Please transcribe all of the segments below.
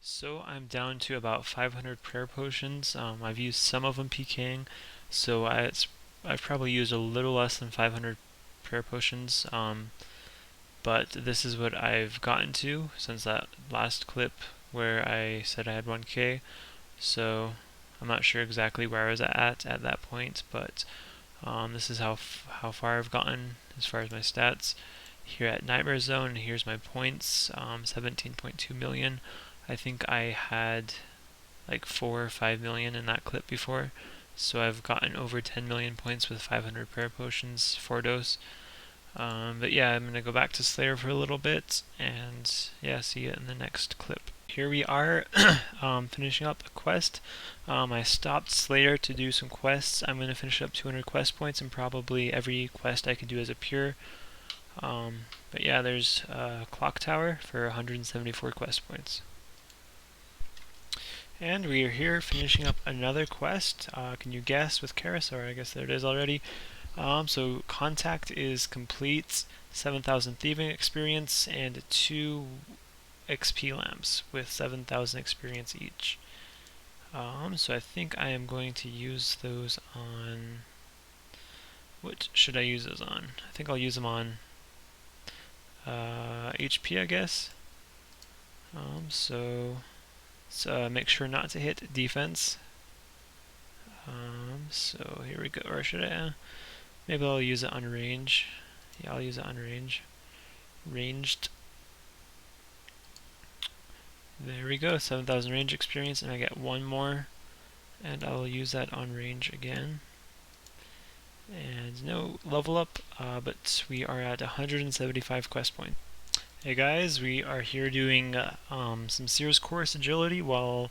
So I'm down to about 500 prayer potions. I've used some of them PKing, so I've probably used a little less than 500 prayer potions. But this is what I've gotten to since that last clip where I said I had 1k. So I'm not sure exactly where I was at that point, but this is how far I've gotten as far as my stats. Here at Nightmare Zone, here's my points, 17.2 million. I think I had like 4 or 5 million in that clip before, so I've gotten over 10 million points with 500 prayer potions, 4 dose. But yeah, I'm gonna go back to Slayer for a little bit, and yeah, see you in the next clip. Here we are, finishing up a quest. I stopped Slayer to do some quests. I'm gonna finish up 200 quest points, and probably every quest I can do as a pure. But yeah, there's a clock tower for 174 quest points. And we are here finishing up another quest. Can you guess with Carousel? I guess there it is already. So Contact is complete, 7,000 thieving experience, and 2 XP lamps with 7,000 experience each. So I think I am going to use those on... What should I use those on? I think I'll use them on HP, I guess. So make sure not to hit defense. So here we go. Or should I? Maybe I'll use it on range. Yeah, I'll use it on range. Ranged. There we go. 7,000 range experience, and I get 1 more. And I'll use that on range again. And no level up, but we are at 175 quest points. Hey guys, we are here doing some Sears Course agility while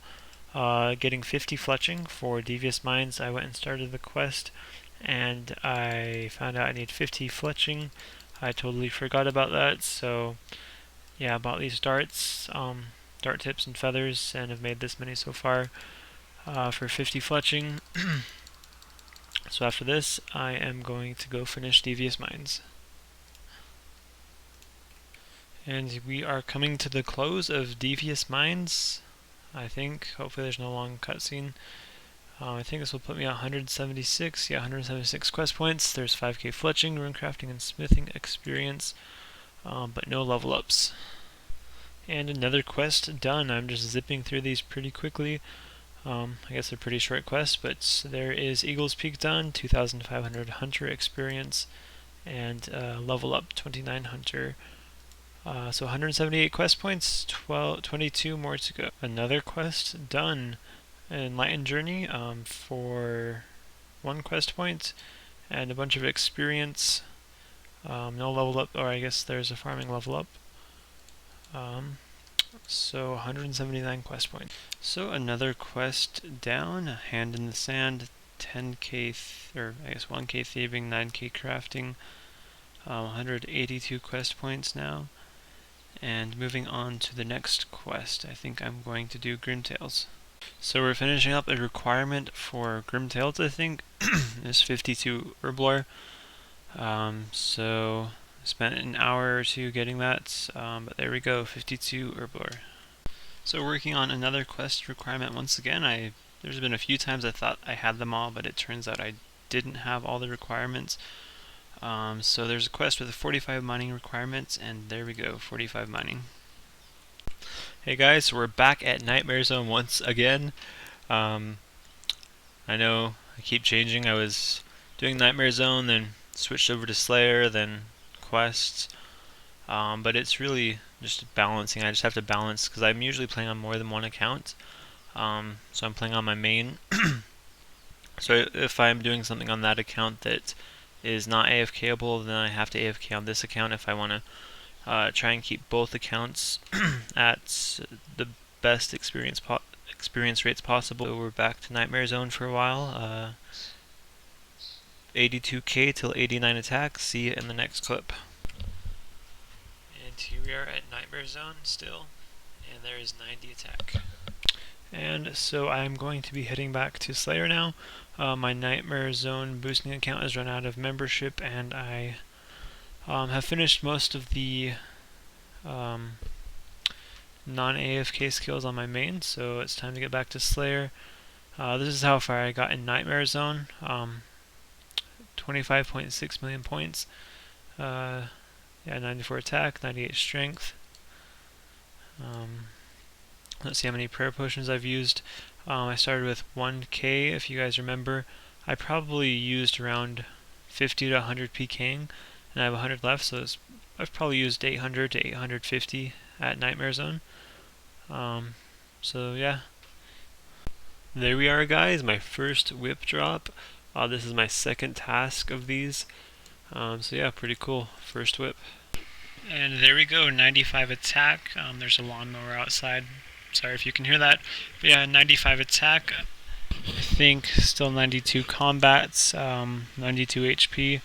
getting 50 fletching for Devious Minds. I went and started the quest, and I found out I need 50 fletching. I totally forgot about that, so yeah, I bought these darts, dart tips and feathers, and have made this many so far for 50 fletching. So after this, I am going to go finish Devious Minds. And we are coming to the close of Devious Minds, I think. Hopefully there's no long cutscene. I think this will put me at 176. Yeah, 176 quest points. There's 5k fletching, runecrafting, and smithing experience, but no level ups. And another quest done. I'm just zipping through these pretty quickly. I guess they're pretty short quests, but there is Eagle's Peak done, 2,500 hunter experience, and level up 29 hunter. So 178 quest points, 22 more to go. Another quest done. Enlightened Journey for 1 quest point and a bunch of experience. No level up, or I guess there's a farming level up. So 179 quest points. So another quest down, Hand in the Sand, 10k, or I guess 1k thieving, 9k crafting, 182 quest points now. And moving on to the next quest, I think I'm going to do Grimtails. So we're finishing up a requirement for Grimtails, I think, is 52 Herblore. So I spent an hour or 2 getting that, but there we go, 52 Herblore. So working on another quest requirement once again. There's been a few times I thought I had them all, but it turns out I didn't have all the requirements. So there's a quest with a 45 mining requirements, and there we go, 45 mining. Hey guys, so we're back at Nightmare Zone once again. I know I keep changing. I was doing Nightmare Zone, then switched over to Slayer, then quests. But it's really just balancing. I just have to balance because I'm usually playing on more than one account. So I'm playing on my main. So if I'm doing something on that account that is not AFKable, then I have to AFK on this account if I want to try and keep both accounts at the best experience rates possible. So we're back to Nightmare Zone for a while. 82k till 89 attack. See you in the next clip. And here we are at Nightmare Zone still, and there is 90 attack. And so I'm going to be heading back to Slayer now. My Nightmare Zone boosting account has run out of membership, and I have finished most of the non-AFK skills on my main, so it's time to get back to Slayer. This is how far I got in Nightmare Zone. 25.6 million points. Yeah, 94 attack, 98 strength. Let's see how many prayer potions I've used. I started with 1k, if you guys remember. I probably used around 50 to 100 PKing, and I have 100 left, so I've probably used 800 to 850 at Nightmare Zone. So yeah. There we are, guys, my first whip drop. This is my second task of these. So yeah, pretty cool. First whip. And there we go, 95 attack. There's a lawnmower outside. Sorry if you can hear that. But yeah, 95 attack. I think still 92 combats, 92 HP.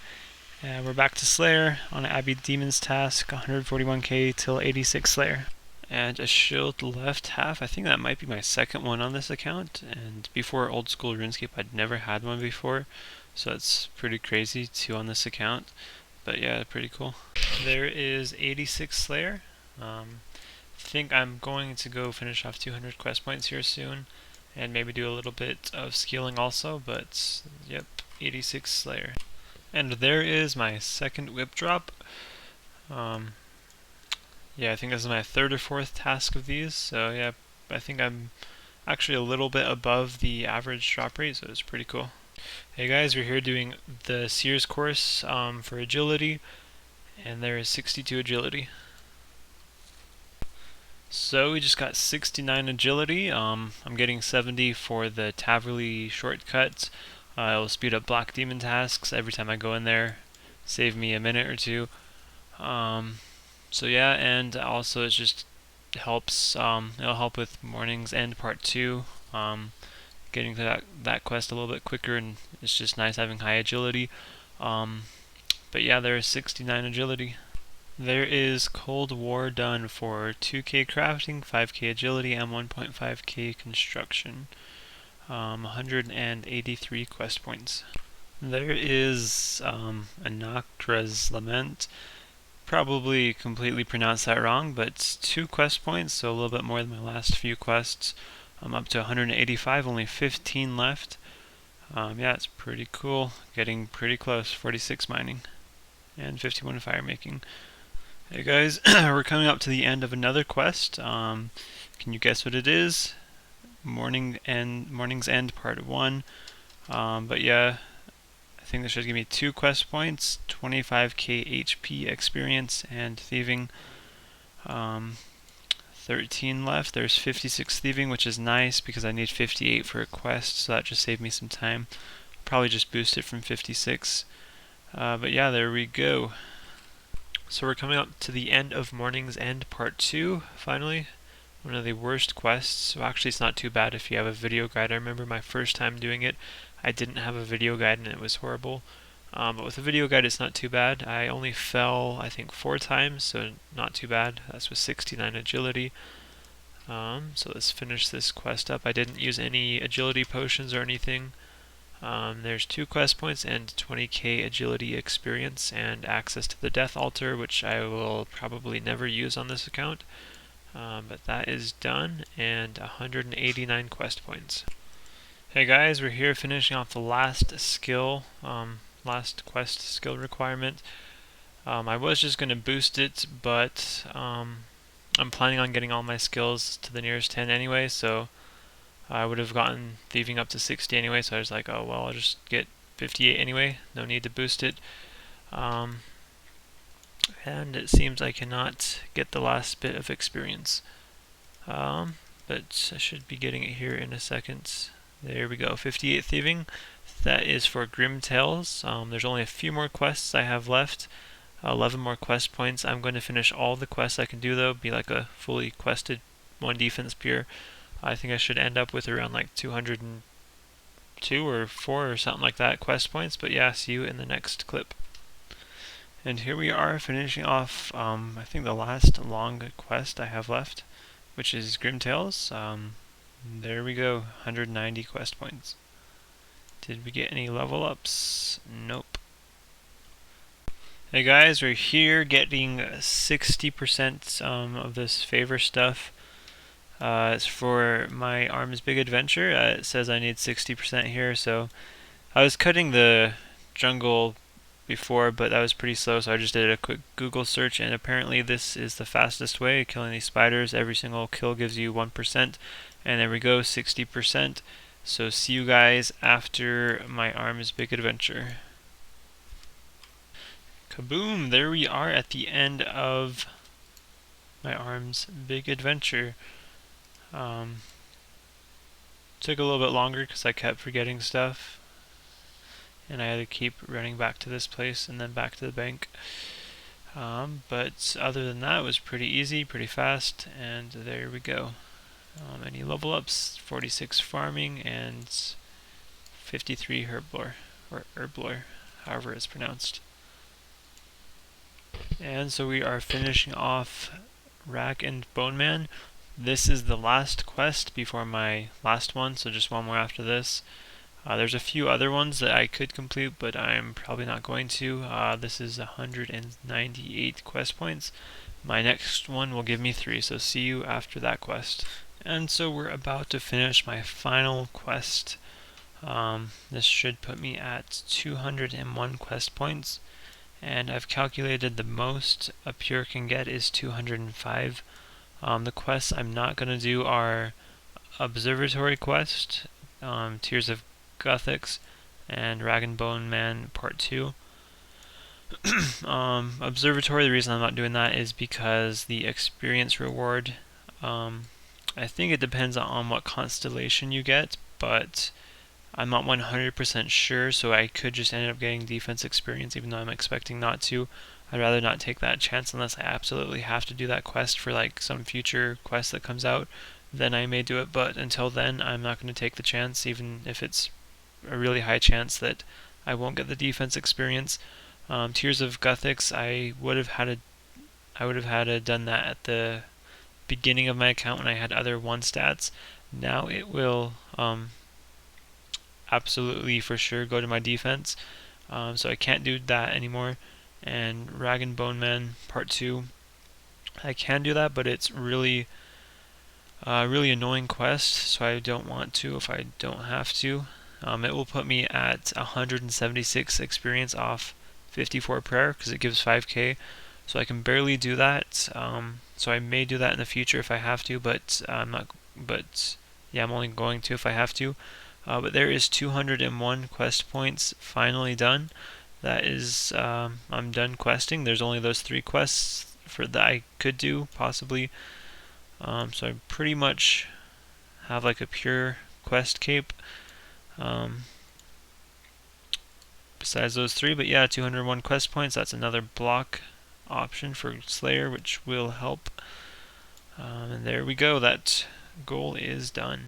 We're back to Slayer on an Abbey Demon's task, 141k till 86 Slayer. And a shield left half. I think that might be my second one on this account. And before Old School RuneScape, I'd never had one before. So it's pretty crazy, 2 on this account. But yeah, pretty cool. There is 86 Slayer. I think I'm going to go finish off 200 quest points here soon. And maybe do a little bit of skilling also. But yep, 86 Slayer. And there is my second whip drop. Yeah, I think this is my third or fourth task of these, so yeah, I think I'm actually a little bit above the average drop rate, so it's pretty cool. Hey guys, we're here doing the Sears course for agility, and there is 62 agility. So we just got 69 agility. I'm getting 70 for the Taverley shortcut. It'll speed up Black Demon tasks every time I go in there, save me a minute or two. So yeah, and also it just helps, it'll help with Morning's End Part 2, getting to that quest a little bit quicker, and it's just nice having high agility. But yeah, there is 69 agility. There is Cold War done for 2k crafting, 5k agility, and 1.5k construction. 183 quest points. There is Anakra's Lament. Probably completely pronounced that wrong, but it's 2 quest points, so a little bit more than my last few quests. I'm up to 185, only 15 left. Yeah, it's pretty cool. Getting pretty close. 46 mining and 51 fire making. Hey guys, we're coming up to the end of another quest. Can you guess what it is? Morning's End Part 1. But yeah, I think this should give me 2 quest points, 25k HP experience, and thieving. 13 left. There's 56 thieving, which is nice because I need 58 for a quest, so that just saved me some time. Probably just boost it from 56. But yeah, there we go. So we're coming up to the end of Morning's End Part 2, finally. One of the worst quests. So actually it's not too bad if you have a video guide. I remember my first time doing it, I didn't have a video guide and it was horrible. But with a video guide it's not too bad. I only fell, I think, 4 times, so not too bad. That's with 69 agility. So let's finish this quest up. I didn't use any agility potions or anything. There's 2 quest points and 20k agility experience and access to the death altar, which I will probably never use on this account. But that is done, and 189 quest points. Hey guys, we're here finishing off the last skill, last quest skill requirement. I was just going to boost it, but I'm planning on getting all my skills to the nearest 10 anyway, so I would have gotten thieving up to 60 anyway, so I was like, oh well, I'll just get 58 anyway, no need to boost it. And it seems I cannot get the last bit of experience. But I should be getting it here in a second. There we go, 58 thieving. That is for Grim Tales. There's only a few more quests I have left. 11 more quest points. I'm going to finish all the quests I can do though, be like a fully quested 1 defense peer. I think I should end up with around like 202 or 4 or something like that quest points, but yeah, see you in the next clip. And here we are finishing off, I think the last long quest I have left, which is Grim Tales. There we go, 190 quest points. Did we get any level ups? Nope. Hey guys, we're here getting 60% of this favor stuff. It's for my Arms Big Adventure. It says I need 60% here, so I was cutting the jungle before, but that was pretty slow, so I just did a quick Google search, and apparently this is the fastest way of killing these spiders. Every single kill gives you 1%, and there we go, 60%. So see you guys after my Arms Big Adventure. Kaboom! There we are at the end of my Arms Big Adventure. Took a little bit longer because I kept forgetting stuff, and I had to keep running back to this place and then back to the bank. But other than that, it was pretty easy, pretty fast, and there we go. Any level ups? 46 farming and 53 herblore, or herblore, however it's pronounced. And so we are finishing off Rack and Bone Man. This is the last quest before my last one, so just one more after this. There's a few other ones that I could complete, but I'm probably not going to. This is 198 quest points. My next one will give me 3, so see you after that quest. And so we're about to finish my final quest. This should put me at 201 quest points, and I've calculated the most a pure can get is 205. The quests I'm not going to do are Observatory Quest, Tears of Guthix, and Rag and Bone Man Part 2. Observatory, the reason I'm not doing that is because the experience reward, I think it depends on what constellation you get, but I'm not 100% sure, so I could just end up getting defense experience even though I'm expecting not to. I'd rather not take that chance unless I absolutely have to do that quest for like some future quest that comes out. Then I may do it, but until then I'm not going to take the chance, even if it's a really high chance that I won't get the defense experience. Tears of Guthix, I would have had to done that at the beginning of my account when I had other 1 stats. Now it will absolutely for sure go to my defense, so I can't do that anymore. And Rag and Bone Man Part 2, I can do that, but it's really annoying quest, so I don't want to if I don't have to. It will put me at 176 experience off 54 prayer because it gives 5k, so I can barely do that. So I may do that in the future if I have to, but I'm not. But yeah, I'm only going to if I have to. But there is 201 quest points finally done. That is, I'm done questing. There's only those 3 quests that I could do possibly. So I pretty much have like a pure quest cape. Besides those 3, but yeah, 201 quest points. That's another block option for Slayer, which will help. And there we go. That goal is done.